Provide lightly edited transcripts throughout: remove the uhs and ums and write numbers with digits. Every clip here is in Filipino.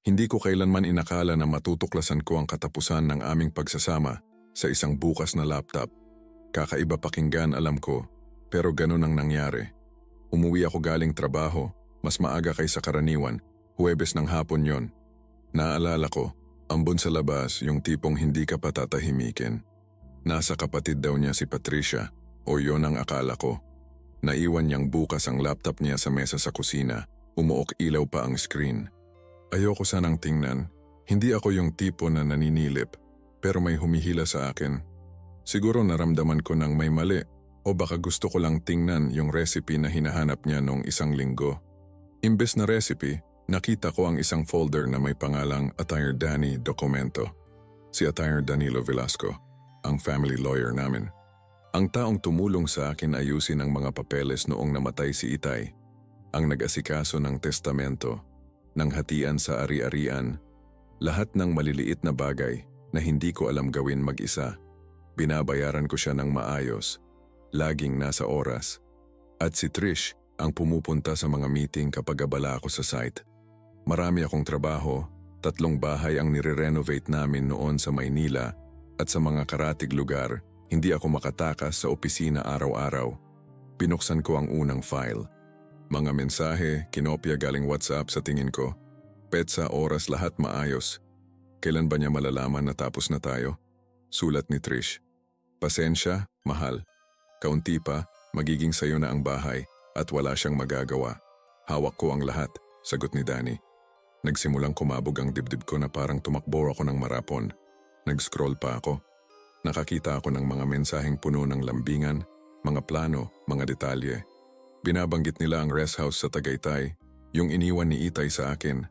Hindi ko kailanman inakala na matutuklasan ko ang katapusan ng aming pagsasama sa isang bukas na laptop. Kakaiba pakinggan, alam ko, pero ganun ang nangyari. Umuwi ako galing trabaho, mas maaga kaysa karaniwan, Huwebes ng hapon yon. Naalala ko, ambon sa labas yung tipong hindi ka patatahimikin. Nasa kapatid daw niya si Patricia, o yon ang akala ko. Naiwan niyang bukas ang laptop niya sa mesa sa kusina, umuok ilaw pa ang screen. Ayoko sanang tingnan, hindi ako yung tipo na naninilip, pero may humihila sa akin. Siguro naramdaman ko nang may mali, o baka gusto ko lang tingnan yung recipe na hinahanap niya noong isang linggo. Imbes na recipe, nakita ko ang isang folder na may pangalang Attire Danny Documento. Si Attire Danilo Velasco, ang family lawyer namin. Ang taong tumulong sa akin ayusin ang mga papeles noong namatay si Itay. Ang nag-asikaso ng testamento, ng hatian sa ari-arian, lahat ng maliliit na bagay na hindi ko alam gawin mag-isa. Binabayaran ko siya ng maayos, laging nasa oras. At si Trish ang pumupunta sa mga meeting kapag abala ako sa site. Marami akong trabaho, 3 bahay ang nire-renovate namin noon sa Maynila at sa mga karatig lugar, hindi ako makatakas sa opisina araw-araw. Binuksan ko ang unang file. Mga mensahe, kinopya galing WhatsApp sa tingin ko. Petsa, oras, lahat maayos. Kailan ba niya malalaman na tapos na tayo? Sulat ni Trish. Pasensya, mahal. Kaunti pa, magiging sayo na ang bahay at wala siyang magagawa. Hawak ko ang lahat, sagot ni Danny. Nagsimulang kumabog ang dibdib ko na parang tumakbo ako ng marapon. Nag-scroll pa ako. Nakakita ako ng mga mensaheng puno ng lambingan, mga plano, mga detalye. Binabanggit nila ang rest house sa Tagaytay, yung iniwan ni Itay sa akin.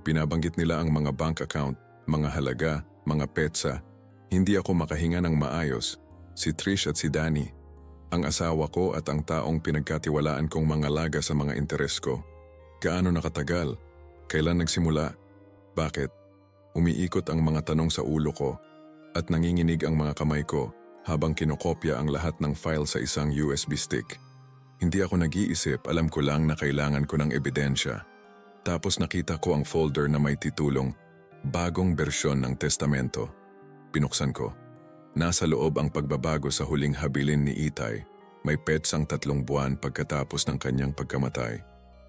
Binabanggit nila ang mga bank account, mga halaga, mga petsa. Hindi ako makahinga ng maayos. Si Trish at si Danny, ang asawa ko at ang taong pinagkatiwalaan kong mga laga sa mga interes ko. Gaano nakatagal? Kailan nagsimula? Bakit? Umiikot ang mga tanong sa ulo ko at nanginginig ang mga kamay ko habang kinokopya ang lahat ng file sa isang USB stick. Hindi ako nag-iisip, alam ko lang na kailangan ko ng ebidensya. Tapos nakita ko ang folder na may titulong Bagong Bersyon ng Testamento. Pinuksan ko. Nasa loob ang pagbabago sa huling habilin ni Itay. May petsang 3 buwan pagkatapos ng kanyang pagkamatay.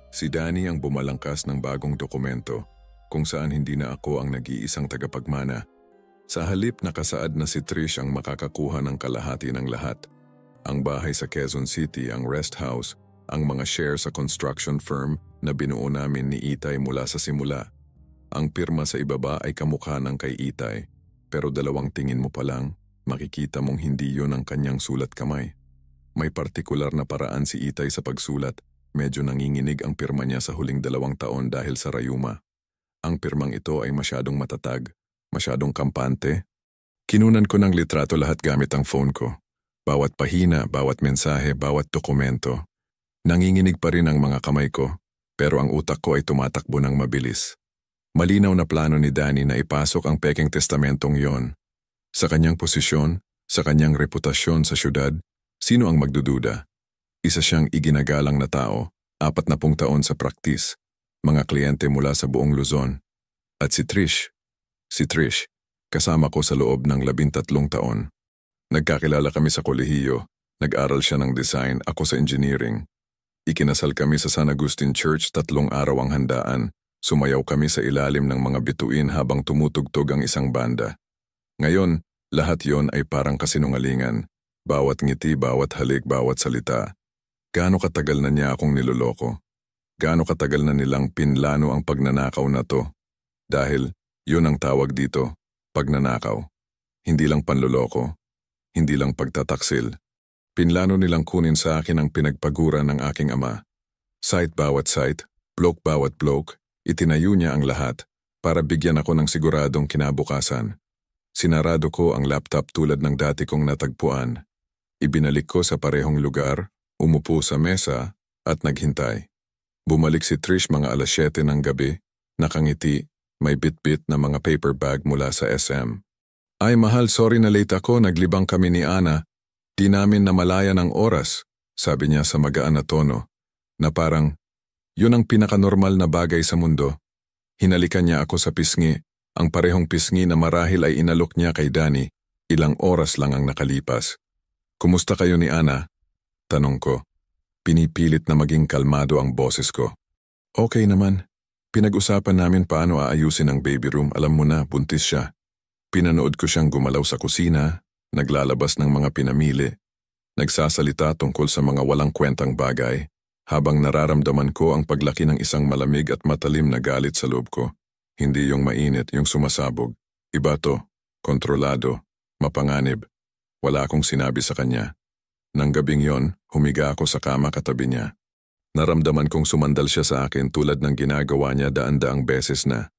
Si Danny ang bumalangkas ng bagong dokumento kung saan hindi na ako ang nag-iisang tagapagmana. Sa halip nakasaad na si Trish ang makakakuha ng kalahati ng lahat. Ang bahay sa Quezon City, ang rest house, ang mga share sa construction firm na binuo namin ni Itay mula sa simula. Ang pirma sa ibaba ay kamukha ng kay Itay, pero 2 tingin mo pa lang, makikita mong hindi yon ang kanyang sulat kamay. May partikular na paraan si Itay sa pagsulat, medyo nanginginig ang pirma niya sa huling 2 taon dahil sa rayuma. Ang pirmang ito ay masyadong matatag, masyadong kampante. Kinunan ko ng litrato lahat gamit ang phone ko. Bawat pahina, bawat mensahe, bawat dokumento. Nanginginig pa rin ang mga kamay ko, pero ang utak ko ay tumatakbo ng mabilis. Malinaw na plano ni Danny na ipasok ang pekeng testamentong yon. Sa kanyang posisyon, sa kanyang reputasyon sa syudad, sino ang magdududa? Isa siyang iginagalang na tao, 40 taon sa praktis, mga kliyente mula sa buong Luzon. At si Trish, kasama ko sa loob ng 13 taon. Nagkakilala kami sa kolehiyo, nag-aral siya ng design, ako sa engineering. Ikinasal kami sa San Agustin Church, 3 araw ang handaan. Sumayaw kami sa ilalim ng mga bituin habang tumutugtog ang isang banda. Ngayon, lahat yon ay parang kasinungalingan. Bawat ngiti, bawat halik, bawat salita. Gaano katagal na niya akong niloloko? Gaano katagal na nilang pinlano ang pagnanakaw na to? Dahil, yun ang tawag dito, pagnanakaw. Hindi lang panloloko. Hindi lang pagtataksil. Pinlano nilang kunin sa akin ang pinagpagura ng aking ama. Site bawat site, block bawat block, itinayo niya ang lahat para bigyan ako ng siguradong kinabukasan. Sinarado ko ang laptop tulad ng dati kong natagpuan. Ibinalik ko sa parehong lugar, umupo sa mesa at naghintay. Bumalik si Trish mga 7:00 ng gabi, nakangiti, may bit-bit na mga paper bag mula sa SM. Ay mahal, sorry na late ako, naglibang kami ni Ana. Di namin namalayan ang oras, sabi niya sa magaan na tono, na parang, yun ang pinakanormal na bagay sa mundo. Hinalikan niya ako sa pisngi, ang parehong pisngi na marahil ay inalok niya kay Danny. Ilang oras lang ang nakalipas. Kumusta kayo ni Ana? Tanong ko. Pinipilit na maging kalmado ang boses ko. Okay naman. Pinag-usapan namin paano aayusin ang baby room. Alam mo na, buntis siya. Pinanood ko siyang gumalaw sa kusina, naglalabas ng mga pinamili, nagsasalita tungkol sa mga walang kwentang bagay, habang nararamdaman ko ang paglaki ng isang malamig at matalim na galit sa loob ko. Hindi yung mainit, yung sumasabog. Iba to, kontrolado, mapanganib. Wala akong sinabi sa kanya. Nang gabing yon, humiga ako sa kama katabi niya. Naramdaman kong sumandal siya sa akin tulad ng ginagawa niya daan-daang beses na.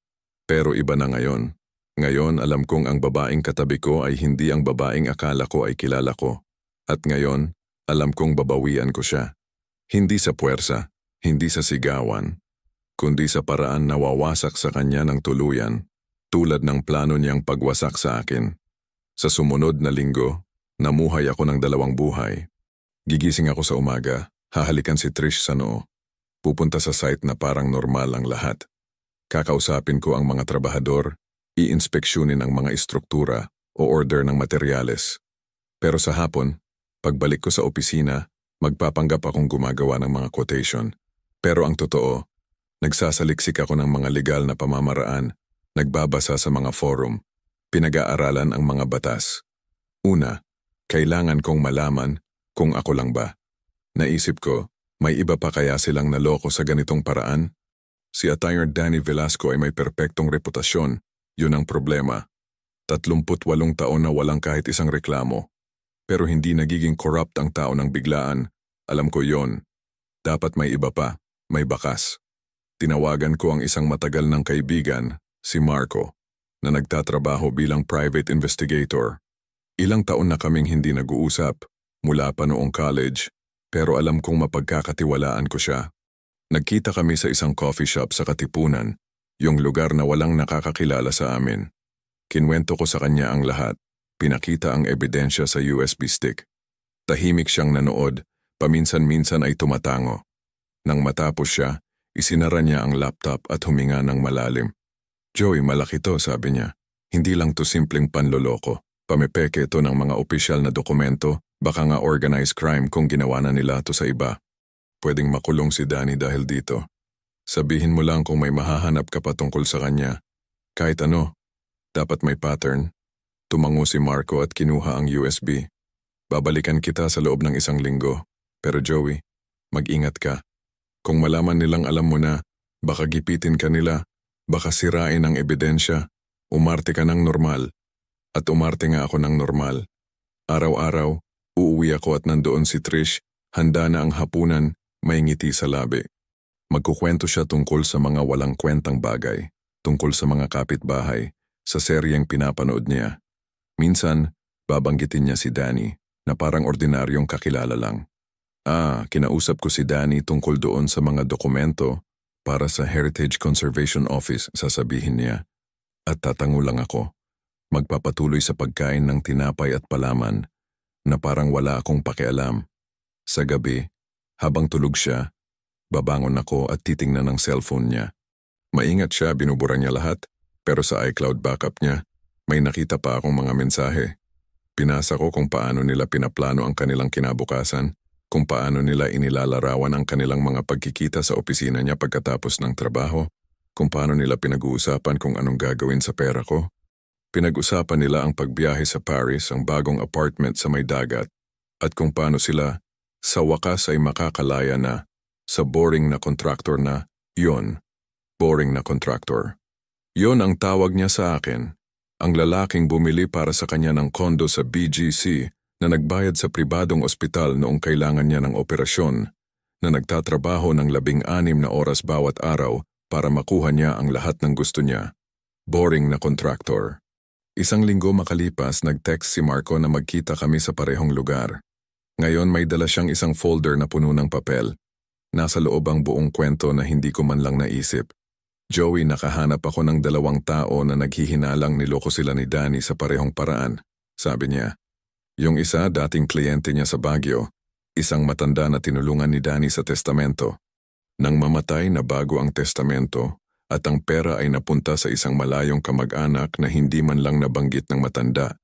Pero iba na ngayon. Ngayon alam kong ang babaeng katabi ko ay hindi ang babaeng akala ko ay kilala ko. At ngayon, alam kong babawian ko siya. Hindi sa puwersa, hindi sa sigawan, kundi sa paraan na wawasak sa kanya ng tuluyan, tulad ng plano niyang pagwasak sa akin. Sa sumunod na linggo, namuhay ako ng 2 buhay. Gigising ako sa umaga, hahalikan si Trish sa noo. Pupunta sa site na parang normal ang lahat. Kakausapin ko ang mga trabahador, iinspeksyonin ang mga istruktura o order ng materyales. Pero sa hapon, pagbalik ko sa opisina, magpapanggap akong gumagawa ng mga quotation. Pero ang totoo, nagsasaliksik ako ng mga legal na pamamaraan, nagbabasa sa mga forum, pinag-aaralan ang mga batas. Una, kailangan kong malaman kung ako lang ba. Naisip ko, may iba pa kaya silang naloko sa ganitong paraan? Si Attorney Danny Velasco ay may perpektong reputasyon, yun ang problema. 38 taon na walang kahit isang reklamo. Pero hindi nagiging corrupt ang tao ng biglaan. Alam ko yon. Dapat may iba pa, may bakas. Tinawagan ko ang isang matagal ng kaibigan, si Marco, na nagtatrabaho bilang private investigator. Ilang taon na kaming hindi nag-uusap, mula pa noong college, pero alam kong mapagkakatiwalaan ko siya. Nagkita kami sa isang coffee shop sa Katipunan, yung lugar na walang nakakakilala sa amin. Kinwento ko sa kanya ang lahat, pinakita ang ebidensya sa USB stick. Tahimik siyang nanood, paminsan-minsan ay tumatango. Nang matapos siya, isinara niya ang laptop at huminga ng malalim. Joey, malaki to, sabi niya. Hindi lang to simpleng panloloko. Pamepeke ito ng mga opisyal na dokumento, baka nga organized crime kung ginawa na nila to sa iba. Pwedeng makulong si Danny dahil dito. Sabihin mo lang kung may mahahanap ka pa tungkol sa kanya. Kahit ano, dapat may pattern. Tumango si Marco at kinuha ang USB. Babalikan kita sa loob ng 1 linggo. Pero Joey, mag-ingat ka. Kung malaman nilang alam mo na, baka gipitin ka nila, baka sirain ang ebidensya, umarte ka ng normal. At umarte nga ako ng normal. Araw-araw, uuwi ako at nandoon si Trish, handa na ang hapunan, may ngiti sa labi. Magkukwento siya tungkol sa mga walang kwentang bagay, tungkol sa mga kapitbahay, sa seryeng pinapanood niya. Minsan, babanggitin niya si Danny, na parang ordinaryong kakilala lang. Kinausap ko si Danny tungkol doon sa mga dokumento para sa Heritage Conservation Office, sasabihin niya. At tatango lang ako. Magpapatuloy sa pagkain ng tinapay at palaman, na parang wala akong pakialam. Sa gabi, habang tulog siya, babangon ako at titingnan ng cellphone niya. Maingat siya, binubura niya lahat, pero sa iCloud backup niya, may nakita pa akong mga mensahe. Pinasa ko kung paano nila pinaplano ang kanilang kinabukasan, kung paano nila inilalarawan ang kanilang mga pagkikita sa opisina niya pagkatapos ng trabaho, kung paano nila pinag-uusapan kung anong gagawin sa pera ko. Pinag-usapan nila ang pagbiyahe sa Paris, ang bagong apartment sa may dagat, at kung paano sila, sa wakas ay makakalaya na, sa boring na contractor na, yon, boring na contractor. Yon ang tawag niya sa akin, ang lalaking bumili para sa kanya ng kondo sa BGC na nagbayad sa pribadong ospital noong kailangan niya ng operasyon, na nagtatrabaho ng 16 na oras bawat araw para makuha niya ang lahat ng gusto niya. Boring na contractor. 1 linggo makalipas, nag-text si Marco na magkita kami sa parehong lugar. Ngayon may dala siyang isang folder na puno ng papel. Nasa loob ang buong kwento na hindi ko man lang naisip. Joey, nakahanap ako ng 2 tao na naghihinalang niloko sila ni Danny sa parehong paraan, sabi niya. Yung isa, dating kliyente niya sa Baguio, isang matanda na tinulungan ni Danny sa testamento. Nang mamatay na bago ang testamento, at ang pera ay napunta sa isang malayong kamag-anak na hindi man lang nabanggit ng matanda.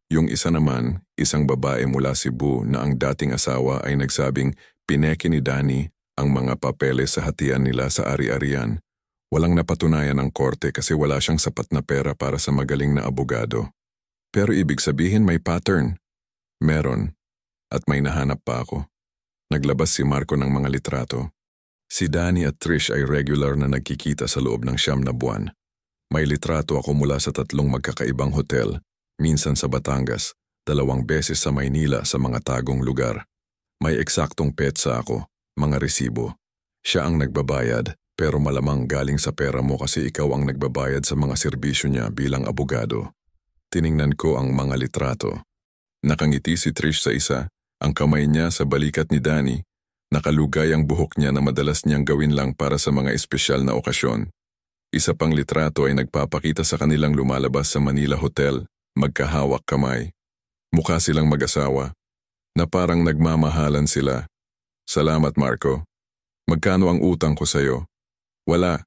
Yung isa naman, isang babae mula Cebu na ang dating asawa ay nagsabing pineke ni Danny ang mga papeles sa hatian nila sa ari-arian. Walang napatunayan ng korte kasi wala siyang sapat na pera para sa magaling na abogado. Pero ibig sabihin may pattern. Meron. At may nahanap pa ako. Naglabas si Marco ng mga litrato. Si Danny at Trish ay regular na nagkikita sa loob ng 9 na buwan. May litrato ako mula sa 3 magkakaibang hotel, minsan sa Batangas, 2 beses sa Maynila sa mga tagong lugar. May eksaktong petsa ako, mga resibo. Siya ang nagbabayad, pero malamang galing sa pera mo kasi ikaw ang nagbabayad sa mga serbisyo niya bilang abogado. Tiningnan ko ang mga litrato. Nakangiti si Trish sa isa, ang kamay niya sa balikat ni Danny. Nakalugay ang buhok niya na madalas niyang gawin lang para sa mga espesyal na okasyon. Isa pang litrato ay nagpapakita sa kanilang lumalabas sa Manila Hotel, magkahawak kamay. Mukha silang mag-asawa, na parang nagmamahalan sila. Salamat Marco. Magkano ang utang ko sa'yo? Wala.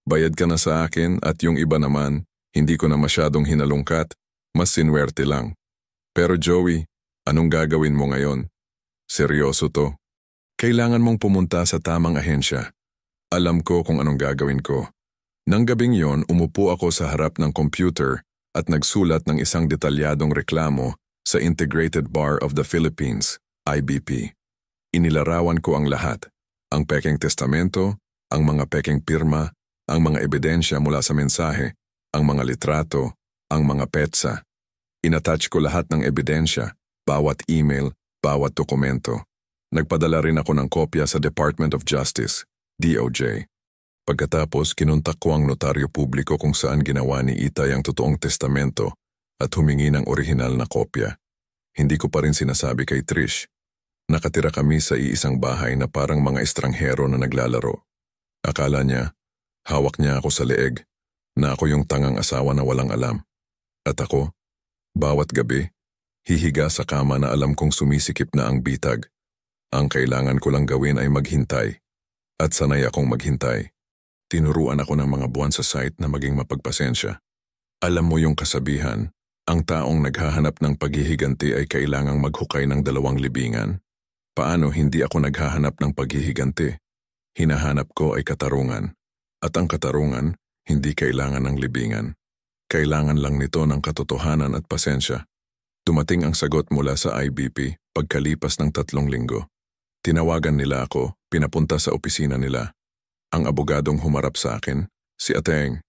Bayad ka na sa akin at yung iba naman, hindi ko na masyadong hinalungkat, mas sinwerte lang. Pero Joey, anong gagawin mo ngayon? Seryoso to. Kailangan mong pumunta sa tamang ahensya. Alam ko kung anong gagawin ko. Nang gabing yon, umupo ako sa harap ng computer at nagsulat ng isang detalyadong reklamo sa Integrated Bar of the Philippines, IBP. Inilarawan ko ang lahat. Ang pekeng testamento, ang mga pekeng pirma, ang mga ebidensya mula sa mensahe, ang mga litrato, ang mga petsa. Inattach ko lahat ng ebidensya, bawat email, bawat dokumento. Nagpadala rin ako ng kopya sa Department of Justice, DOJ. Pagkatapos, kinontak ko ang notaryo publiko kung saan ginawa ni Itay ang totoong testamento at humingi ng orihinal na kopya. Hindi ko pa rin sinasabi kay Trish. Nakatira kami sa iisang bahay na parang mga estranghero na naglalaro. Akala niya, hawak niya ako sa leeg, na ako yung tangang asawa na walang alam. At ako, bawat gabi, hihiga sa kama na alam kong sumisikip na ang bitag. Ang kailangan ko lang gawin ay maghintay. At sanay akong maghintay. Tinuruan ako ng mga buwan sa site na maging mapagpasensya. Alam mo yung kasabihan, ang taong naghahanap ng paghihiganti ay kailangang maghukay ng 2 libingan. Paano hindi ako naghahanap ng paghihiganti? Hinahanap ko ay katarungan. At ang katarungan, hindi kailangan ng libingan. Kailangan lang nito ng katotohanan at pasensya. Dumating ang sagot mula sa IBP pagkalipas ng 3 linggo. Tinawagan nila ako, pinapunta sa opisina nila. Ang abogadong humarap sa akin, si Ateng.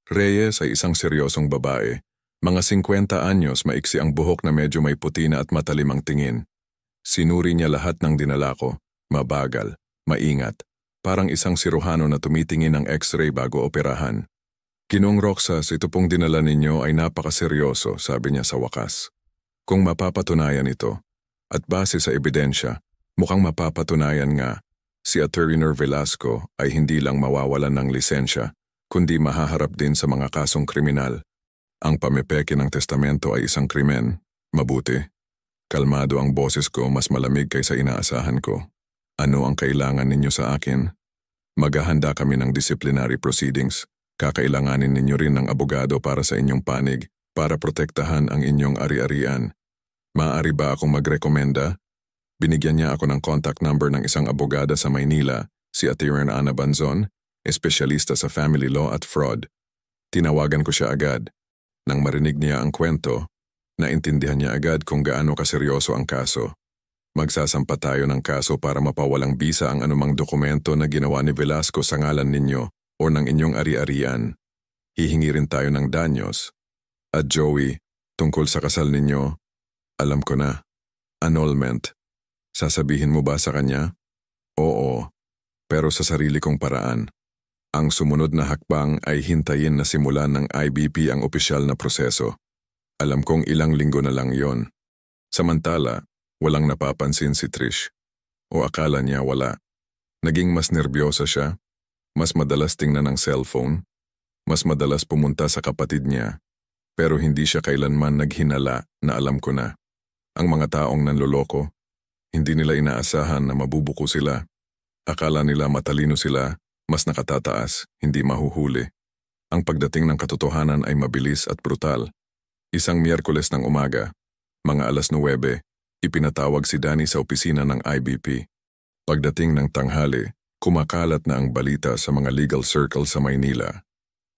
Reyes ay isang seryosong babae. Mga 50 anyos, maiksi ang buhok na medyo may puti na at matalim ang tingin. Sinuri niya lahat ng dinala ko, mabagal, maingat, parang isang siruhano na tumitingin ng x-ray bago operahan. Ginoong Roxas, ito pong dinala ninyo ay napakaseryoso, sabi niya sa wakas. Kung mapapatunayan ito, at base sa ebidensya, mukhang mapapatunayan nga, si Attorney Velasco ay hindi lang mawawalan ng lisensya, kundi mahaharap din sa mga kasong kriminal. Ang pamepeke ng testamento ay isang krimen. Mabuti. Kalmado ang boses ko, mas malamig kaysa inaasahan ko. Ano ang kailangan ninyo sa akin? Maghahanda kami ng disciplinary proceedings. Kakailanganin ninyo rin ng abogado para sa inyong panig, para protektahan ang inyong ari-arian. Maaari ba akong magrekomenda? Binigyan niya ako ng contact number ng isang abogada sa Maynila, si Atty. Ana Banzon, espesyalista sa family law at fraud. Tinawagan ko siya agad. Nang marinig niya ang kwento, naintindihan niya agad kung gaano kaseryoso ang kaso. Magsasampa tayo ng kaso para mapawalang bisa ang anumang dokumento na ginawa ni Velasco sa ngalan ninyo o ng inyong ari-arian. Hihingi rin tayo ng danyos. At Joey, tungkol sa kasal ninyo, alam ko na, annulment. Sasabihin mo ba sa kanya? Oo, pero sa sarili kong paraan. Ang sumunod na hakbang ay hintayin na simulan ng IBP ang opisyal na proseso. Alam kong ilang linggo na lang yon. Samantala, walang napapansin si Trish. O akala niya wala. Naging mas nerbiyosa siya, mas madalas tingnan ng cellphone, mas madalas pumunta sa kapatid niya, pero hindi siya kailanman naghinala na alam ko na. Ang mga taong nanloloko, hindi nila inaasahan na mabubuko sila. Akala nila matalino sila, Mas nakatataas, hindi mahuhuli. Ang pagdating ng katotohanan ay mabilis at brutal. Isang Miyerkules ng umaga, mga 9:09, ipinatawag si Danny sa opisina ng IBP. Pagdating ng tanghali, kumakalat na ang balita sa mga legal circle sa Maynila.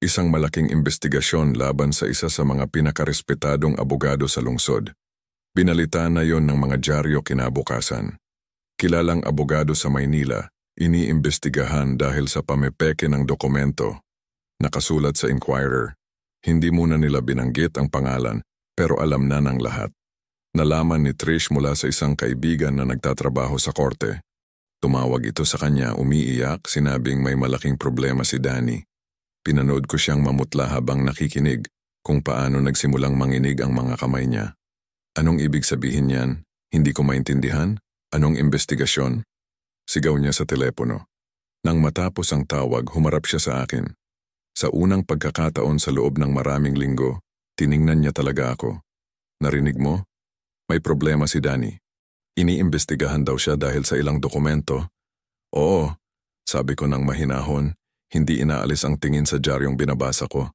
Isang malaking investigasyon laban sa isa sa mga pinakarespetadong abogado sa lungsod. Binalita na yon ng mga dyaryo kinabukasan. Kilalang abogado sa Maynila, iniimbestigahan dahil sa pamepeke ng dokumento. Nakasulat sa Inquirer. Hindi muna nila binanggit ang pangalan, pero alam na ng lahat. Nalaman ni Trish mula sa isang kaibigan na nagtatrabaho sa korte. Tumawag ito sa kanya, umiiyak, sinabing may malaking problema si Danny. Pinanood ko siyang mamutla habang nakikinig kung paano nagsimulang manginig ang mga kamay niya. Anong ibig sabihin niyan? Hindi ko maintindihan? Anong investigasyon? Sigaw niya sa telepono. Nang matapos ang tawag, humarap siya sa akin. Sa unang pagkakataon sa loob ng maraming linggo, tiningnan niya talaga ako. Narinig mo? May problema si Danny. Iniimbestigahan daw siya dahil sa ilang dokumento. Oo, sabi ko ng mahinahon, hindi inaalis ang tingin sa diaryong binabasa ko.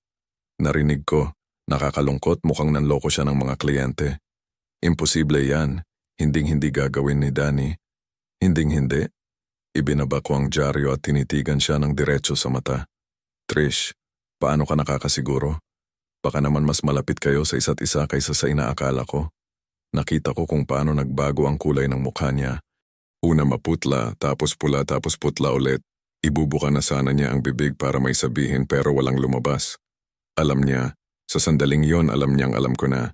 Narinig ko, nakakalungkot, mukhang nanloko siya ng mga kliyente. Imposible yan, hinding-hindi gagawin ni Danny. Hinding-hindi. Ibinaba ko ang dyaryo at tinitigan siya ng diretso sa mata. Trish, paano ka nakakasiguro? Baka naman mas malapit kayo sa isa't isa kaysa sa inaakala ko. Nakita ko kung paano nagbago ang kulay ng mukha niya. Una maputla, tapos pula, tapos putla ulit. Ibubuka na sana niya ang bibig para may sabihin pero walang lumabas. Alam niya, sa sandaling yon alam niyang alam ko na.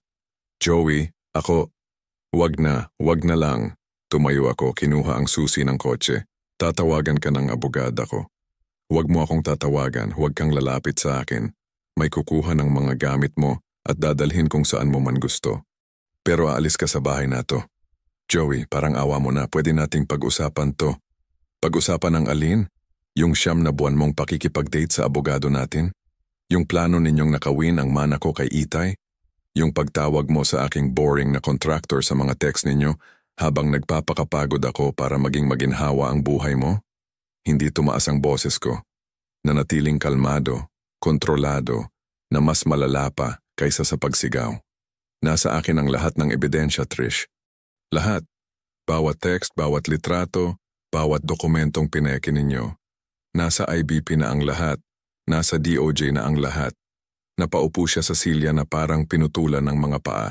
Joey, ako, wag na lang. Tumayo ako, kinuha ang susi ng kotse. Tatawagan ka ng abogada ko. Huwag mo akong tatawagan, huwag kang lalapit sa akin. May kukuha ng mga gamit mo at dadalhin kung saan mo man gusto. Pero aalis ka sa bahay na to. Joey, parang awa mo na, pwede nating pag-usapan to. Pag-usapan ng alin? Yung 9 na buwan mong pakikipag-date sa abogado natin? Yung plano ninyong nakawin ang mana ko kay Itay? Yung pagtawag mo sa aking boring na contractor sa mga text ninyo habang nagpapakapagod ako para maging maginhawa ang buhay mo? Hindi tumaas ang boses ko. Nanatiling kalmado, kontrolado, na mas malala pa kaysa sa pagsigaw. Nasa akin ang lahat ng ebidensya, Trish. Lahat. Bawat text, bawat litrato, bawat dokumentong pineke ninyo. Nasa IBP na ang lahat. Nasa DOJ na ang lahat. Napaupo siya sa silya na parang pinutulan ng mga paa.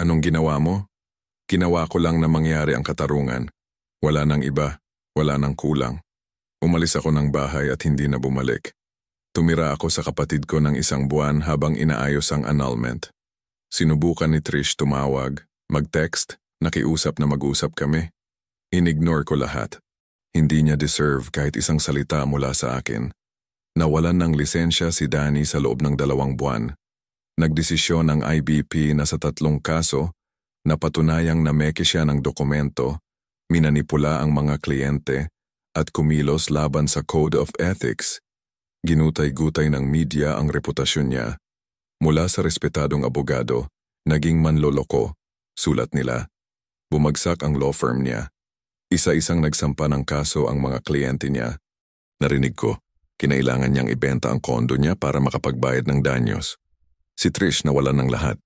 Anong ginawa mo? Ginawa ko lang na mangyari ang katarungan. Wala nang iba, wala nang kulang. Umalis ako ng bahay at hindi na bumalik. Tumira ako sa kapatid ko ng 1 buwan habang inaayos ang annulment. Sinubukan ni Trish tumawag, mag-text, nakiusap na mag-usap kami. Inignore ko lahat. Hindi niya deserve kahit isang salita mula sa akin. Nawalan ng lisensya si Danny sa loob ng 2 buwan. Nagdesisyon ang IBP na sa 3 kaso, napatunayang nameke siya ng dokumento, minanipula ang mga kliyente, at kumilos laban sa Code of Ethics. Ginutay-gutay ng media ang reputasyon niya. Mula sa respetadong abogado, naging manloloko, sulat nila. Bumagsak ang law firm niya. Isa-isang nagsampa ng kaso ang mga kliyente niya. Narinig ko, kinailangan niyang ibenta ang kondo niya para makapagbayad ng danyos. Si Trish nawalan ng lahat.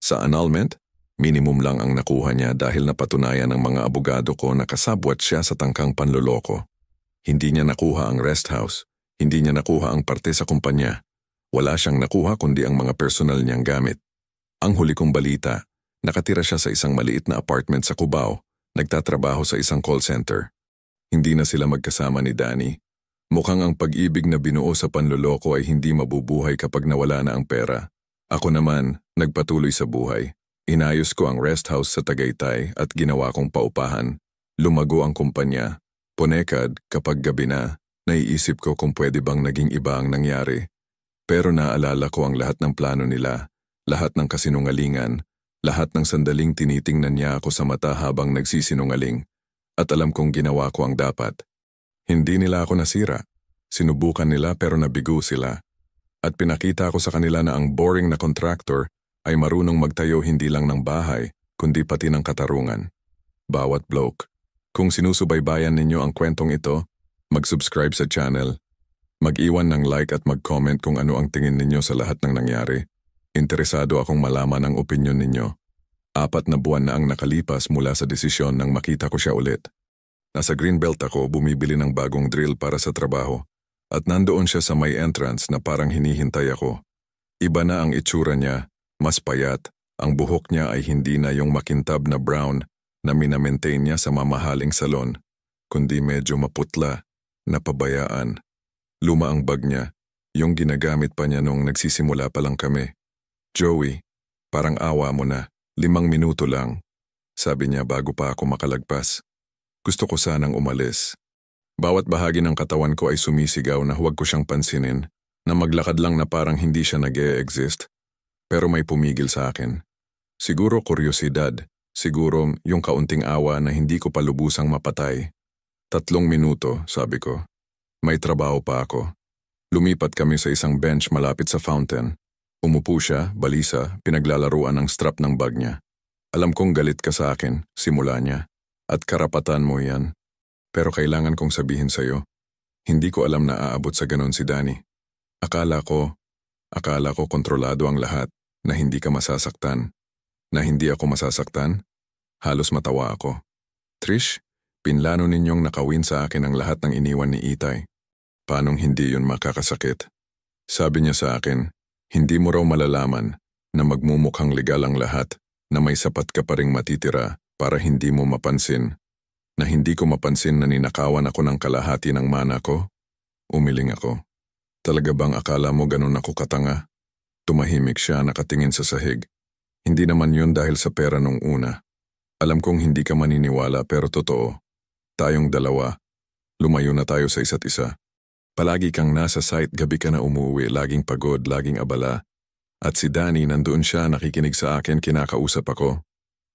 Sa annulment, minimum lang ang nakuha niya dahil napatunayan ng mga abogado ko na kasabwat siya sa tangkang panloloko. Hindi niya nakuha ang rest house, hindi niya nakuha ang parte sa kumpanya. Wala siyang nakuha kundi ang mga personal niyang gamit. Ang huli kong balita, nakatira siya sa isang maliit na apartment sa Cubao, nagtatrabaho sa isang call center. Hindi na sila magkasama ni Danny. Mukhang ang pag-ibig na binuo sa panloloko ay hindi mabubuhay kapag nawala na ang pera. Ako naman, nagpatuloy sa buhay. Inayos ko ang rest house sa Tagaytay at ginawa kong paupahan. Lumago ang kumpanya. Ponekad, kapag gabi na, naiisip ko kung pwede bang naging iba ang nangyari. Pero naalala ko ang lahat ng plano nila, lahat ng kasinungalingan, lahat ng sandaling tinitingnan niya ako sa mata habang nagsisinungaling. At alam kong ginawa ko ang dapat. Hindi nila ako nasira. Sinubukan nila pero nabigo sila. At pinakita ko sa kanila na ang boring na contractor ay marunong magtayo hindi lang ng bahay, kundi pati ng katarungan. Bawat bloke. Kung sinusubaybayan ninyo ang kwentong ito, mag-subscribe sa channel, Mag-iwan ng like at mag-comment kung ano ang tingin ninyo sa lahat ng nangyari. Interesado akong malaman ang opinyon ninyo. 4 na buwan na ang nakalipas mula sa desisyon nang makita ko siya ulit. Nasa Greenbelt ako bumibili ng bagong drill para sa trabaho at nandoon siya sa may entrance na parang hinihintay ako. Iba na ang itsura niya, mas payat, ang buhok niya ay hindi na yung makintab na brown na minamaintain niya sa mamahaling salon, kundi medyo maputla, napabayaan. Luma ang bag niya, yung ginagamit pa niya nung nagsisimula pa lang kami. Joey, parang awa mo na, 5 minuto lang, sabi niya bago pa ako makalagpas. Gusto ko sanang umalis. Bawat bahagi ng katawan ko ay sumisigaw na huwag ko siyang pansinin, na maglakad lang na parang hindi siya nag-e-exist. Pero may pumigil sa akin. Siguro kuryosidad, siguro yung kaunting awa na hindi ko pa lubusang mapatay. 3 minuto, sabi ko. May trabaho pa ako. Lumipat kami sa isang bench malapit sa fountain. Umupo siya, balisa, pinaglalaruan ng strap ng bag niya. Alam kong galit ka sa akin, simula niya. At karapatan mo yan. Pero kailangan kong sabihin sa'yo. Hindi ko alam na aabot sa ganon si Danny. Akala ko kontrolado ang lahat, na hindi ka masasaktan. Na hindi ako masasaktan? Halos matawa ako. Trish, pinlano ninyong nakawin sa akin ang lahat ng iniwan ni Itay. Paanong hindi yun makakasakit? Sabi niya sa akin, hindi mo raw malalaman na magmumukhang legal ang lahat, na may sapat ka pa ring matitira para hindi mo mapansin. Na hindi ko mapansin na ninakawan ako ng kalahati ng mana ko? Umiling ako. Talaga bang akala mo ganun ako katanga? Tumahimik siya nakatingin sa sahig. Hindi naman yun dahil sa pera nung una. Alam kong hindi ka maniniwala pero totoo. Tayong dalawa. Lumayo na tayo sa isa't isa. Palagi kang nasa site, gabi ka na umuwi, laging pagod, laging abala. At si Danny nandoon siya nakikinig sa akin, kinakausap ako.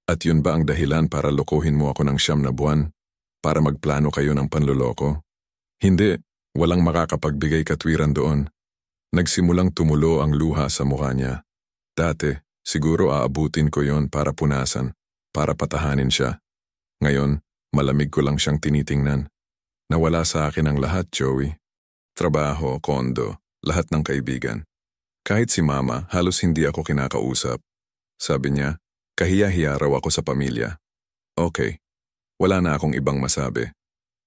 At yun ba ang dahilan para lokohin mo ako ng 9 na buwan? Para magplano kayo ng panloloko? Hindi, walang makakapagbigay katwiran doon. Nagsimulang tumulo ang luha sa mukha niya. Dati, siguro aabutin ko yon para punasan, para patahanin siya. Ngayon, malamig ko lang siyang tinitingnan. Nawala sa akin ang lahat, Joey. Trabaho, kondo, lahat ng kaibigan. Kahit si Mama, halos hindi ako kinakausap. Sabi niya, kahiya-hiya raw ako sa pamilya. Okay, wala na akong ibang masabi.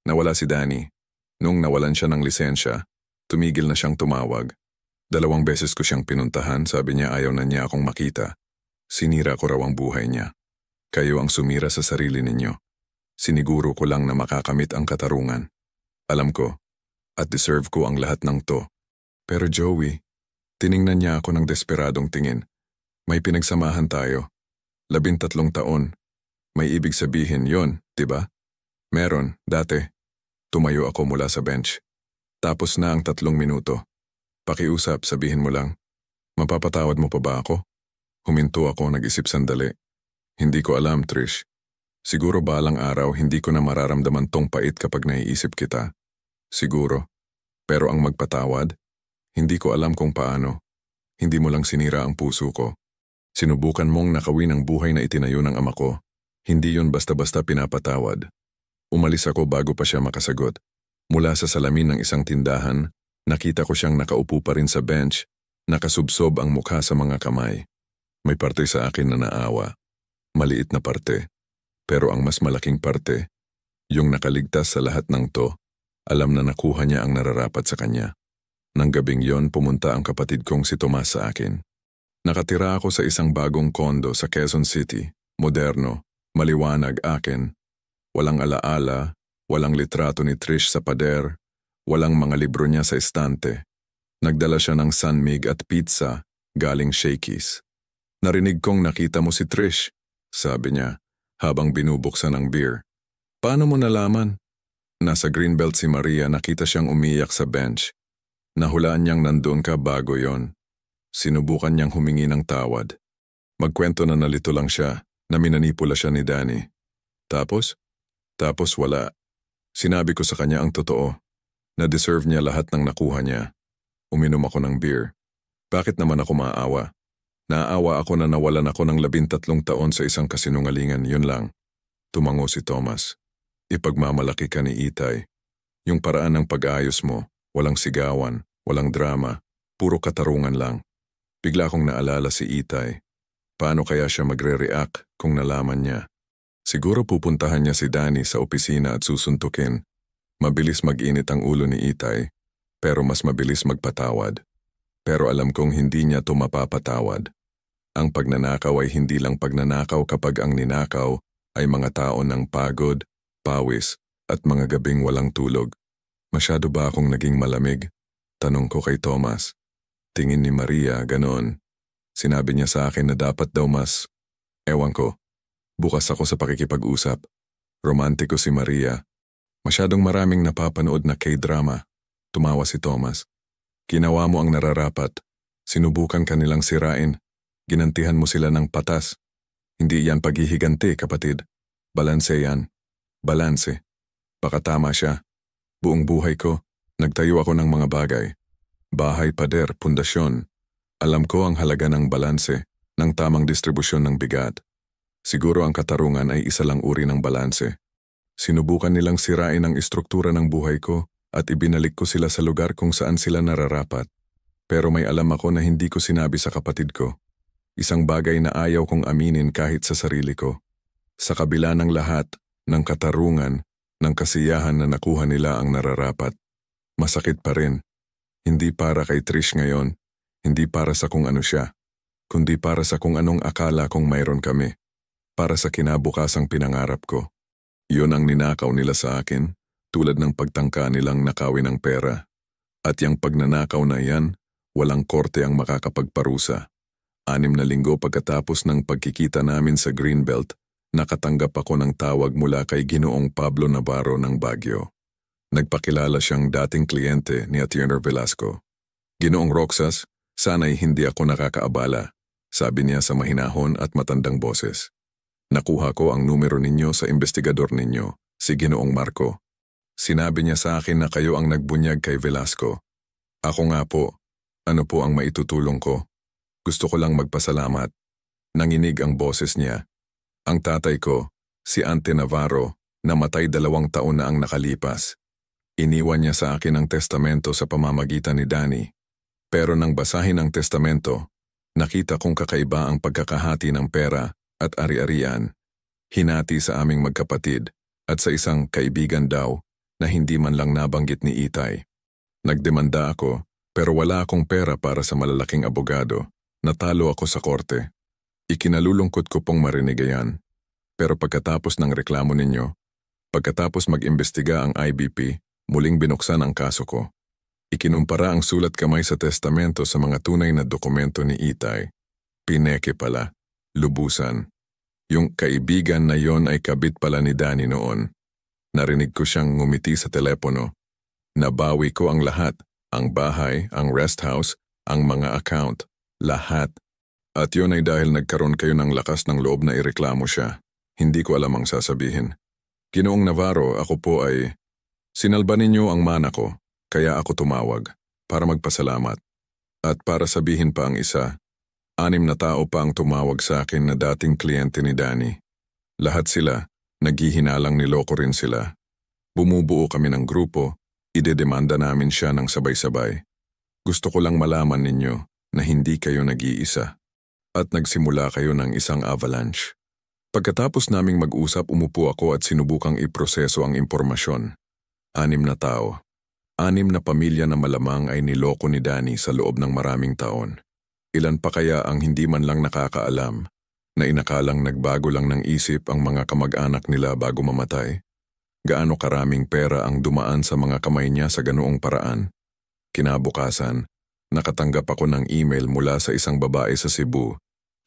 Nawala si Danny. Nung nawalan siya ng lisensya, tumigil na siyang tumawag. 2 beses ko siyang pinuntahan, sabi niya ayaw na niya akong makita. Sinira ko raw ang buhay niya. Kayo ang sumira sa sarili ninyo. Siniguro ko lang na makakamit ang katarungan. Alam ko, at deserve ko ang lahat ng to. Pero Joey, tiningnan niya ako ng desperadong tingin. May pinagsamahan tayo. 13 taon. May ibig sabihin yon, diba? Meron, dati. Tumayo ako mula sa bench. Tapos na ang 3 minuto. Pakiusap, sabihin mo lang. Mapapatawad mo pa ba ako? Huminto ako, nag-isip sandali. Hindi ko alam, Trish. Siguro balang araw hindi ko na mararamdaman tong pait kapag naiisip kita. Siguro. Pero ang magpatawad, hindi ko alam kung paano. Hindi mo lang sinira ang puso ko. Sinubukan mong nakawin ang buhay na itinayo ng ama ko. Hindi yun basta-basta pinapatawad. Umalis ako bago pa siya makasagot. Mula sa salamin ng isang tindahan, nakita ko siyang nakaupo pa rin sa bench, nakasubsob ang mukha sa mga kamay. May parte sa akin na naawa. Maliit na parte. Pero ang mas malaking parte, yung nakaligtas sa lahat ng to, alam na nakuha niya ang nararapat sa kanya. Nang gabing yon, pumunta ang kapatid kong si Tomas sa akin. Nakatira ako sa isang bagong kondo sa Quezon City, moderno, maliwanag akin. Walang alaala, walang litrato ni Trish sa pader, walang mga libro niya sa estante. Nagdala siya ng sunmig at pizza, galing Shakey's. Narinig kong nakita mo si Trish, sabi niya, habang binubuksan ang beer. Paano mo nalaman? Nasa Greenbelt si Maria, nakita siyang umiyak sa bench. Nahulaan niyang nandun ka bago yon. Sinubukan niyang humingi ng tawad. Magkwento na nalito lang siya, na minanipula siya ni Danny. Tapos wala. Sinabi ko sa kanya ang totoo, na deserve niya lahat ng nakuha niya. Uminom ako ng beer. Bakit naman ako maawa? Naawa ako na nawalan ako ng 13 taon sa isang kasinungalingan, yun lang. Tumango si Thomas. Ipagmamalaki ka ni Itay. Yung paraan ng pag-ayos mo, Walang sigawan, walang drama, puro katarungan lang. Bigla kong naalala si Itay. Paano kaya siya magre-react kung nalaman niya? Siguro pupuntahan niya si Danny sa opisina at susuntukin. Mabilis mag-init ang ulo ni Itay, pero mas mabilis magpatawad. Pero alam kong hindi niya to mapapatawad. Ang pagnanakaw ay hindi lang pagnanakaw kapag ang ninakaw ay mga tao ng pagod, pawis, at mga gabing walang tulog. Masyado ba akong naging malamig? Tanong ko kay Thomas. Tingin ni Maria, ganoon. Sinabi niya sa akin na dapat daw mas, ewan ko, bukas ako sa pakikipag-usap. Romantiko si Maria. Masyadong maraming napapanood na K-drama. Tumawa si Thomas. Ginawa mo ang nararapat. Sinubukan ka nilang sirain. Ginantihan mo sila ng patas. Hindi yan paghihiganti, kapatid. Balanse yan. Balanse. Baka tama siya. Buong buhay ko, nagtayo ako ng mga bagay. Bahay, pader, pundasyon. Alam ko ang halaga ng balanse, ng tamang distribusyon ng bigat. Siguro ang katarungan ay isa lang uri ng balanse. Sinubukan nilang sirain ang istruktura ng buhay ko at ibinalik ko sila sa lugar kung saan sila nararapat. Pero may alam ako na hindi ko sinabi sa kapatid ko. Isang bagay na ayaw kong aminin kahit sa sarili ko. Sa kabila ng lahat, ng katarungan, ng kasiyahan na nakuha nila ang nararapat. Masakit pa rin. Hindi para kay Trish ngayon, hindi para sa kung ano siya, kundi para sa kung anong akala kong mayroon kami. Para sa kinabukasang pinangarap ko. Yun ang ninakaw nila sa akin, tulad ng pagtangka nilang nakawin ng pera. At yung pagnanakaw na yan, walang korte ang makakapagparusa. 6 na linggo pagkatapos ng pagkikita namin sa Greenbelt, nakatanggap ako ng tawag mula kay Ginoong Pablo Navarro ng Baguio. Nagpakilala siyang dating kliyente ni Atty. Velasco. Ginoong Roxas, sana'y hindi ako nakakaabala, sabi niya sa mahinahon at matandang boses. Nakuha ko ang numero ninyo sa investigador ninyo, si Ginoong Marco. Sinabi niya sa akin na kayo ang nagbunyag kay Velasco. Ako nga po, ano po ang maitutulong ko? Gusto ko lang magpasalamat. Nanginig ang boses niya. Ang tatay ko, si Ante Navarro, namatay 2 taon na ang nakalipas. Iniwan niya sa akin ang testamento sa pamamagitan ni Danny. Pero nang basahin ang testamento, nakita kong kakaiba ang pagkakahati ng pera at ari-arian. Hinati sa aming magkapatid at sa isang kaibigan daw na hindi man lang nabanggit ni Itay. Nagdemanda ako pero wala akong pera para sa malalaking abogado. Natalo ako sa korte. Ikinalulungkot ko pong marinig yan. Pero pagkatapos ng reklamo ninyo, pagkatapos mag-imbestiga ang IBP, muling binuksan ang kaso ko. Ikinumpara ang sulat kamay sa testamento sa mga tunay na dokumento ni Itay. Pineke pala. Lubusan. Yung kaibigan na yon ay kabit pala ni Danny noon. Narinig ko siyang ngumiti sa telepono. Nabawi ko ang lahat. Ang bahay, ang rest house, ang mga account. Lahat. At yun ay dahil nagkaroon kayo ng lakas ng loob na ireklamo siya. Hindi ko alam ang sasabihin. Ginoong Navarro, ako po ay... Sinalba ninyo ang mana ko, kaya ako tumawag, para magpasalamat. At para sabihin pa ang isa, 6 na tao pa ang tumawag sa akin na dating kliyente ni Danny. Lahat sila, naghihinalang niloko rin sila. Bumubuo kami ng grupo, idedemanda namin siya ng sabay-sabay. Gusto ko lang malaman ninyo na hindi kayo nag-iisa. At nagsimula kayo ng isang avalanche. Pagkatapos naming mag-usap, umupo ako at sinubukang iproseso ang impormasyon. 6 na tao. 6 na pamilya na malamang ay niloko ni Danny sa loob ng maraming taon. Ilan pa kaya ang hindi man lang nakakaalam na inakalang nagbago lang ng isip ang mga kamag-anak nila bago mamatay? Gaano karaming pera ang dumaan sa mga kamay niya sa ganoong paraan? Kinabukasan, nakatanggap ako ng email mula sa isang babae sa Cebu,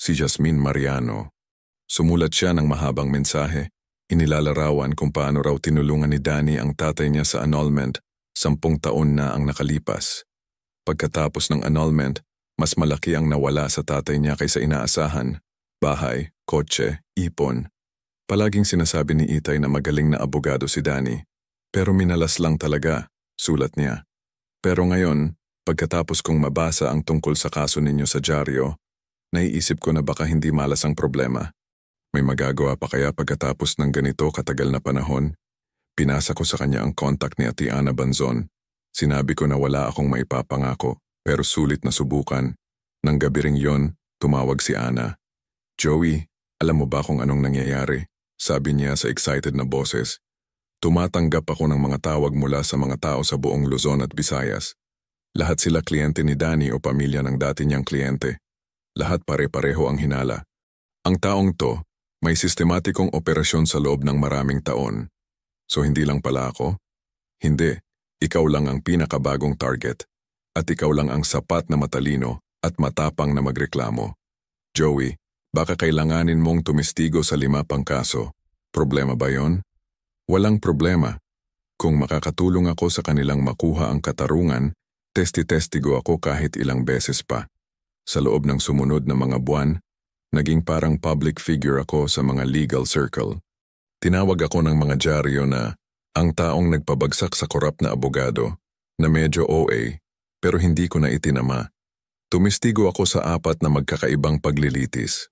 si Jasmine Mariano. Sumulat siya ng mahabang mensahe. Inilalarawan kung paano raw tinulungan ni Danny ang tatay niya sa annulment, 10 taon na ang nakalipas. Pagkatapos ng annulment, mas malaki ang nawala sa tatay niya kaysa inaasahan. Bahay, kotse, ipon. Palaging sinasabi ni Itay na magaling na abogado si Danny. Pero minalas lang talaga, sulat niya. Pero ngayon, pagkatapos kong mabasa ang tungkol sa kaso ninyo sa dyaryo, naiisip ko na baka hindi malas ang problema. May magagawa pa kaya pagkatapos ng ganito katagal na panahon? Pinasa ko sa kanya ang contact ni Ate Ana Banzon. Sinabi ko na wala akong maipapangako, pero sulit na subukan. Nang gabi ring yon, tumawag si Ana. "Joey, alam mo ba kung anong nangyayari?" Sabi niya sa excited na boses. "Tumatanggap ako ng mga tawag mula sa mga tao sa buong Luzon at Visayas. Lahat sila kliyente ni Danny o pamilya ng dati niyang kliyente. Lahat pare-pareho ang hinala. Ang taong to, may sistematikong operasyon sa loob ng maraming taon. So hindi lang pala ako? Hindi, ikaw lang ang pinakabagong target. At ikaw lang ang sapat na matalino at matapang na magreklamo. Joey, baka kailanganin mong tumistigo sa 5 pang kaso. Problema ba yon? Walang problema. Kung makakatulong ako sa kanilang makuha ang katarungan, testi-testigo ako kahit ilang beses pa. Sa loob ng sumunod na mga buwan, naging parang public figure ako sa mga legal circle. Tinawag ako ng mga dyaryo na ang taong nagpabagsak sa korap na abogado, na medyo OA, pero hindi ko na itinama. Tumistigo ako sa 4 na magkakaibang paglilitis.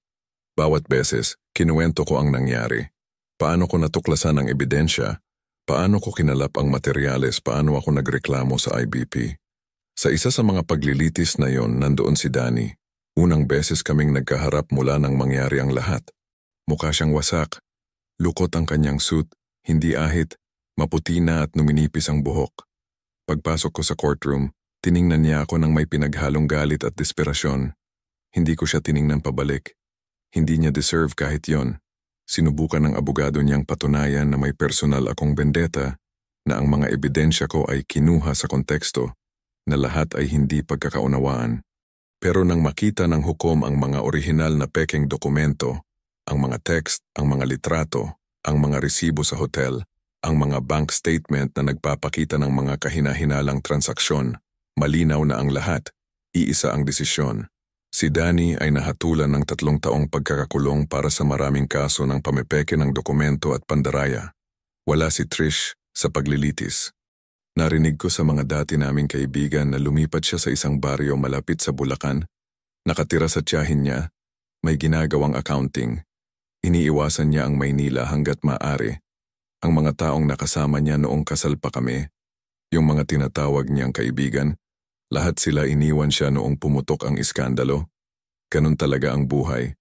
Bawat beses, kinuwento ko ang nangyari. Paano ko natuklasan ang ebidensya, paano ko kinalap ang materyales, paano ako nagreklamo sa IBP. Sa isa sa mga paglilitis na yon, nandoon si Danny. Unang beses kaming nagkaharap mula nang mangyari ang lahat. Mukha siyang wasak. Lukot ang kanyang suit, hindi ahit, maputi na at numinipis ang buhok. Pagpasok ko sa courtroom, tiningnan niya ako ng may pinaghalong galit at desperasyon. Hindi ko siya tiningnan pabalik. Hindi niya deserve kahit yon. Sinubukan ng abogado niyang patunayan na may personal akong vendetta, na ang mga ebidensya ko ay kinuha sa konteksto, na lahat ay hindi pagkakaunawaan. Pero nang makita ng hukom ang mga orihinal na pekeng dokumento, ang mga text, ang mga litrato, ang mga resibo sa hotel, ang mga bank statement na nagpapakita ng mga kahinahinalang transaksyon, malinaw na ang lahat, iisa ang desisyon. Si Danny ay nahatulan ng 3 taong pagkakakulong para sa maraming kaso ng pamepeke ng dokumento at pandaraya. Wala si Trish sa paglilitis. Narinig ko sa mga dati naming kaibigan na lumipat siya sa isang baryo malapit sa Bulacan. Nakatira sa tiyahin niya, may ginagawang accounting. Iniiwasan niya ang Maynila hanggat maaari. Ang mga taong nakasama niya noong kasal pa kami, yung mga tinatawag niyang kaibigan, lahat sila iniwan siya noong pumutok ang iskandalo. Ganun talaga ang buhay.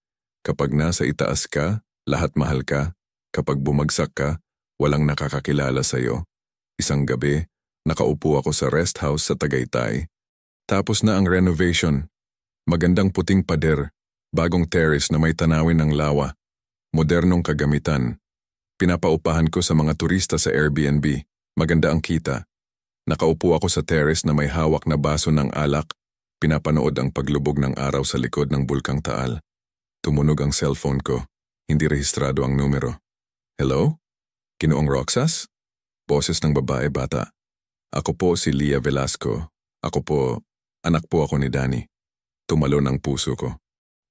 Kapag nasa itaas ka, lahat mahal ka. Kapag bumagsak ka, walang nakakakilala sa'yo. Isang gabi, nakaupo ako sa rest house sa Tagaytay. Tapos na ang renovation. Magandang puting pader, bagong terrace na may tanawin ng lawa, modernong kagamitan. Pinapaupahan ko sa mga turista sa Airbnb. Maganda ang kita. Nakaupo ako sa terrace na may hawak na baso ng alak. Pinapanood ang paglubog ng araw sa likod ng Bulkang Taal. Tumunog ang cellphone ko. Hindi rehistrado ang numero. "Hello? Ginoong Roxas?" Boses ng babae bata. "Ako po si Leah Velasco. Anak po ako ni Danny." Tumalon ang puso ko.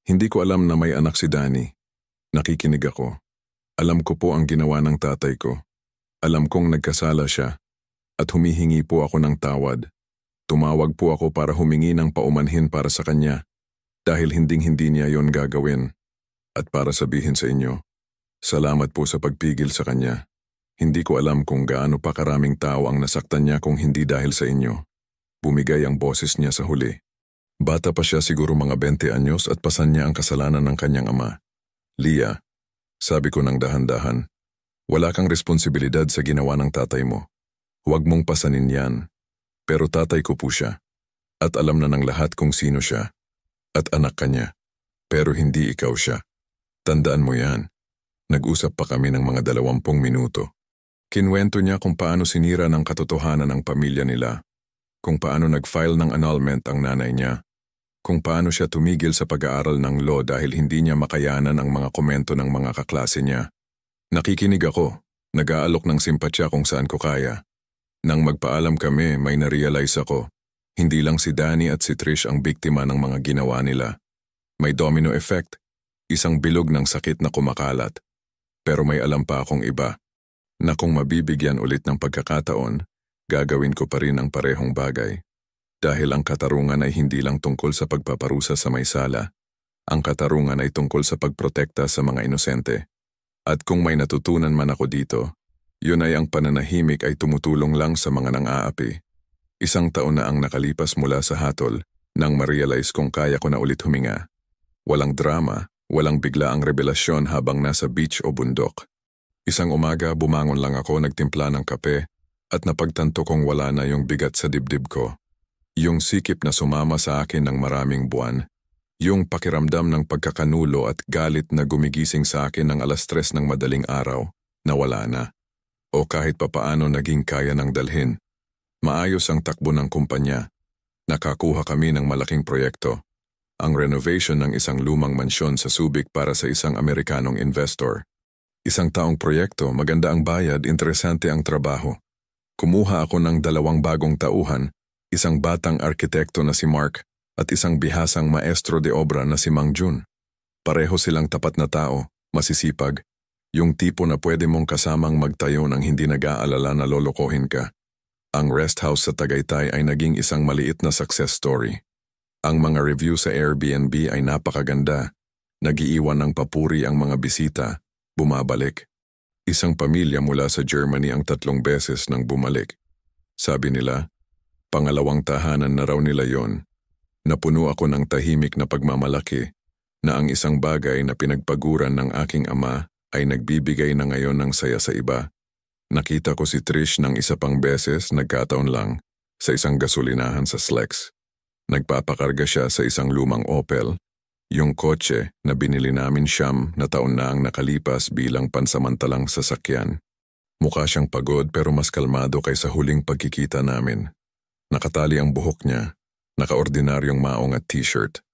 Hindi ko alam na may anak si Danny. Nakikinig ako. Alam ko po ang ginawa ng tatay ko. Alam kong nagkasala siya. At humihingi po ako ng tawad. Tumawag po ako para humingi ng paumanhin para sa kanya. Dahil hinding-hindi niya yon gagawin. At para sabihin sa inyo, salamat po sa pagpigil sa kanya. Hindi ko alam kung gaano pa karaming tao ang nasaktan niya kung hindi dahil sa inyo. Bumigay ang boses niya sa huli. Bata pa siya, siguro mga 20 anyos, at pasan niya ang kasalanan ng kanyang ama. "Leah," sabi ko ng dahan-dahan, "wala kang responsibilidad sa ginawa ng tatay mo. Huwag mong pasanin yan. Pero tatay ko po siya. At alam na ng lahat kung sino siya. At anak ka niya. Pero hindi ikaw siya. Tandaan mo yan." Nag-usap pa kami ng mga 20 minuto. Kinwento niya kung paano sinira ng katotohanan ng pamilya nila. Kung paano nag-file ng annulment ang nanay niya. Kung paano siya tumigil sa pag-aaral ng law dahil hindi niya makayanan ang mga komento ng mga kaklase niya. Nakikinig ako. Nag-aalok ng simpatsya kung saan ko kaya. Nang magpaalam kami, may na-realize ako. Hindi lang si Danny at si Trish ang biktima ng mga ginawa nila. May domino effect, isang bilog ng sakit na kumakalat. Pero may alam pa akong iba, na kung mabibigyan ulit ng pagkakataon, gagawin ko pa rin ang parehong bagay. Dahil ang katarungan ay hindi lang tungkol sa pagpaparusa sa may sala. Ang katarungan ay tungkol sa pagprotekta sa mga inosente. At kung may natutunan man ako dito, yun ay ang pananahimik ay tumutulong lang sa mga nang-aapi. Isang taon na ang nakalipas mula sa hatol nang ma-realize kong kaya ko na ulit huminga. Walang drama, walang biglaang revelasyon habang nasa beach o bundok. Isang umaga bumangon lang ako, nagtimpla ng kape at napagtanto kong wala na yung bigat sa dibdib ko. Yung sikip na sumama sa akin ng maraming buwan. Yung pakiramdam ng pagkakanulo at galit na gumigising sa akin ng 3:00 ng madaling araw, nawala na. O kahit papaano naging kaya ng dalhin. Maayos ang takbo ng kumpanya. Nakakuha kami ng malaking proyekto. Ang renovation ng isang lumang mansyon sa Subic para sa isang Amerikanong investor. Isang taong proyekto, maganda ang bayad, interesante ang trabaho. Kumuha ako ng 2 bagong tauhan, isang batang arkitekto na si Mark at isang bihasang maestro de obra na si Mang Jun. Pareho silang tapat na tao, masisipag, yung tipo na pwede mong kasamang magtayo ng hindi nag-aalala na lolokohin ka. Ang rest house sa Tagaytay ay naging isang maliit na success story. Ang mga review sa Airbnb ay napakaganda. Nagiiwan ng papuri ang mga bisita, bumabalik. Isang pamilya mula sa Germany ang 3 beses nang bumalik. Sabi nila, pangalawang tahanan na raw nila yon. Napuno ako ng tahimik na pagmamalaki na ang isang bagay na pinagpaguran ng aking ama ay nagbibigay na ngayon ng saya sa iba. Nakita ko si Trish ng isa pang beses, nagkataon lang, sa isang gasolinahan sa Slex. Nagpapakarga siya sa isang lumang Opel, yung kotse na binili namin 9 na taon na ang nakalipas bilang pansamantalang sasakyan. Mukha siyang pagod pero mas kalmado kaysa huling pagkikita namin. Nakatali ang buhok niya, nakaordinaryong maong at t-shirt.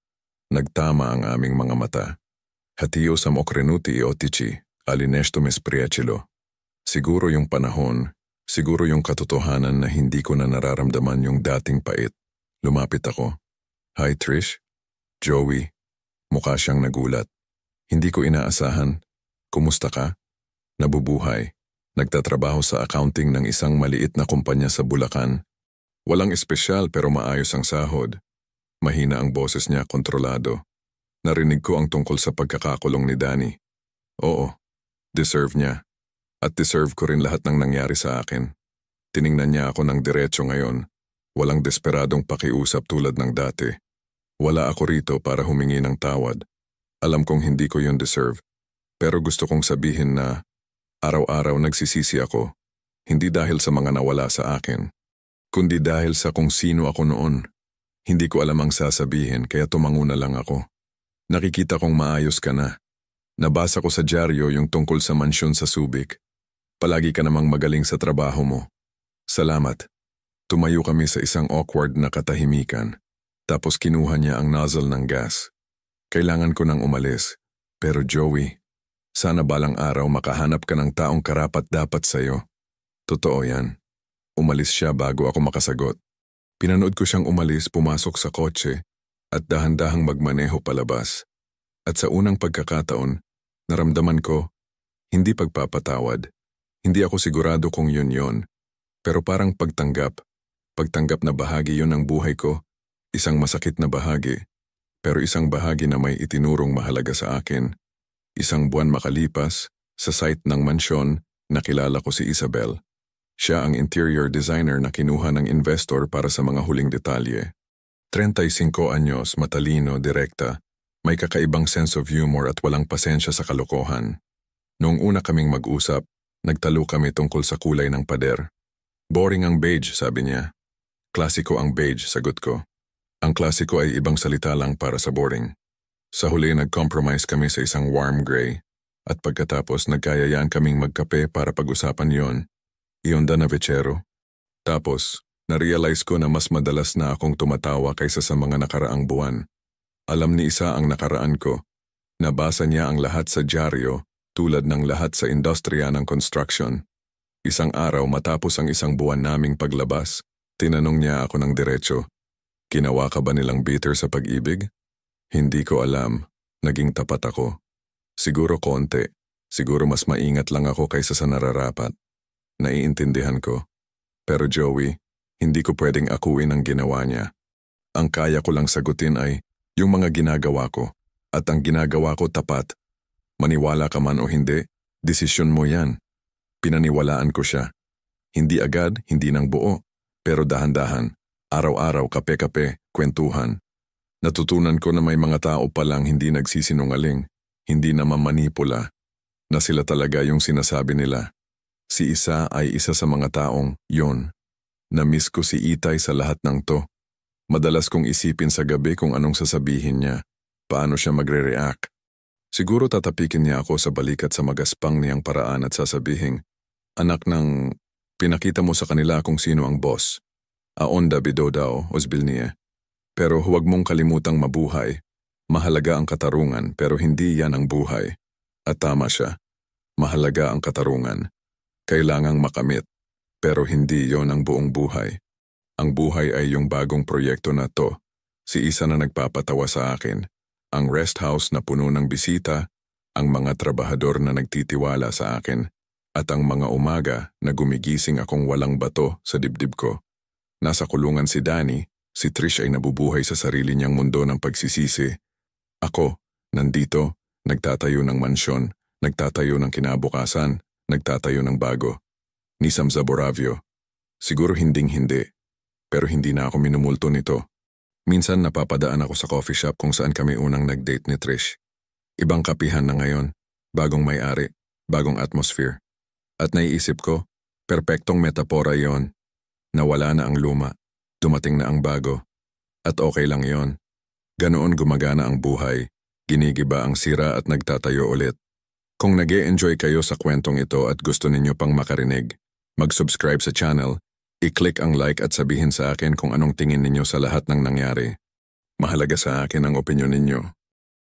Nagtama ang aming mga mata. Hatio sa mokrenuti otici, alinesto mes priachilo. Siguro yung panahon, siguro yung katotohanan na hindi ko na nararamdaman yung dating pait. Lumapit ako. Hi Trish? Joey? Mukha siyang nagulat. Hindi ko inaasahan. Kumusta ka? Nabubuhay. Nagtatrabaho sa accounting ng isang maliit na kumpanya sa Bulacan. Walang espesyal pero maayos ang sahod. Mahina ang boses niya, kontrolado. Narinig ko ang tungkol sa pagkakakulong ni Danny. Oo, deserve niya. At deserve ko rin lahat ng nangyari sa akin. Tiningnan niya ako ng diretso ngayon. Walang desperadong pakiusap tulad ng dati. Wala ako rito para humingi ng tawad. Alam kong hindi ko yun deserve. Pero gusto kong sabihin na araw-araw nagsisisi ako. Hindi dahil sa mga nawala sa akin, kundi dahil sa kung sino ako noon. Hindi ko alam ang sasabihin kaya tumango na lang ako. Nakikita kong maayos ka na. Nabasa ko sa dyaryo yung tungkol sa mansyon sa Subic. Palagi ka namang magaling sa trabaho mo. Salamat. Tumayo kami sa isang awkward na katahimikan. Tapos kinuha niya ang nozzle ng gas. Kailangan ko nang umalis. Pero Joey, sana balang araw makahanap ka ng taong karapat-dapat sa'yo. Totoo yan. Umalis siya bago ako makasagot. Pinanood ko siyang umalis, pumasok sa kotse at dahan-dahang magmaneho palabas. At sa unang pagkakataon, naramdaman ko, hindi pagpapatawad. Hindi ako sigurado kung yun. Pero parang pagtanggap na bahagi yun ng buhay ko. Isang masakit na bahagi, pero isang bahagi na may itinurong mahalaga sa akin. Isang buwan makalipas, sa site ng mansyon, nakilala ko si Isabel. Siya ang interior designer na kinuha ng investor para sa mga huling detalye. 35 anyos, matalino, direkta, may kakaibang sense of humor at walang pasensya sa kalokohan. Noong una kaming mag-usap, nagtalo kami tungkol sa kulay ng pader. Boring ang beige, sabi niya. Klasiko ang beige, sagot ko. Ang klasiko ay ibang salita lang para sa boring. Sa huli nag-compromise kami sa isang warm gray at pagkatapos nagkayayaan kaming magkape para pag-usapan yon. Ionda na vechero. Tapos, na-realize ko na mas madalas na akong tumatawa kaysa sa mga nakaraang buwan. Alam ni Isa ang nakaraan ko. Nabasa niya ang lahat sa dyaryo tulad ng lahat sa industriya ng construction. Isang araw matapos ang isang buwan naming paglabas, tinanong niya ako ng diretso. Ginawa ka ba nilang bitter sa pag-ibig? Hindi ko alam. Naging tapat ako. Siguro konti. Siguro mas maingat lang ako kaysa sa nararapat. Naiintindihan ko. Pero Joey, hindi ko pwedeng akuin ang ginawa niya. Ang kaya ko lang sagutin ay yung mga ginagawa ko. At ang ginagawa ko tapat. Maniwala ka man o hindi, desisyon mo yan. Pinaniwalaan ko siya. Hindi agad, hindi nang buo. Pero dahan-dahan, araw-araw, kape-kape, kwentuhan. Natutunan ko na may mga tao palang hindi nagsisinungaling, hindi na mamanipula, na sila talaga yung sinasabi nila. Si Isa ay isa sa mga taong yon. Na-miss ko si Itay sa lahat ng to. Madalas kong isipin sa gabi kung anong sasabihin niya, paano siya magre-react. Siguro tatapikin niya ako sa balikat sa magaspang niyang paraan at sasabihin, "Anak ng, pinakita mo sa kanila kung sino ang boss. Aonda bidodao, osbil niya. Pero huwag mong kalimutang mabuhay. Mahalaga ang katarungan pero hindi yan ang buhay." At tama siya. Mahalaga ang katarungan. Kailangang makamit. Pero hindi yon ang buong buhay. Ang buhay ay yung bagong proyekto na to. Si Isa na nagpapatawa sa akin. Ang rest house na puno ng bisita, ang mga trabahador na nagtitiwala sa akin, at ang mga umaga na gumigising akong walang bato sa dibdib ko. Nasa kulungan si Danny, si Trish ay nabubuhay sa sarili niyang mundo ng pagsisisi. Ako, nandito, nagtatayo ng mansyon, nagtatayo ng kinabukasan, nagtatayo ng bago. Ni Sam Zaboravio. Siguro hinding-hindi, pero hindi na ako minumulto nito. Minsan napapadaan ako sa coffee shop kung saan kami unang nag-date ni Trish. Ibang kapihan na ngayon, bagong may-ari, bagong atmosphere. At naiisip ko, perpektong metapora yon. Nawala na ang luma, dumating na ang bago. At okay lang yon. Ganoon gumagana ang buhay, ginigiba ang sira at nagtatayo ulit. Kung nag-e-enjoy kayo sa kwentong ito at gusto ninyo pang makarinig, mag-subscribe sa channel, i-click ang like at sabihin sa akin kung anong tingin ninyo sa lahat ng nangyari. Mahalaga sa akin ang opinyon ninyo.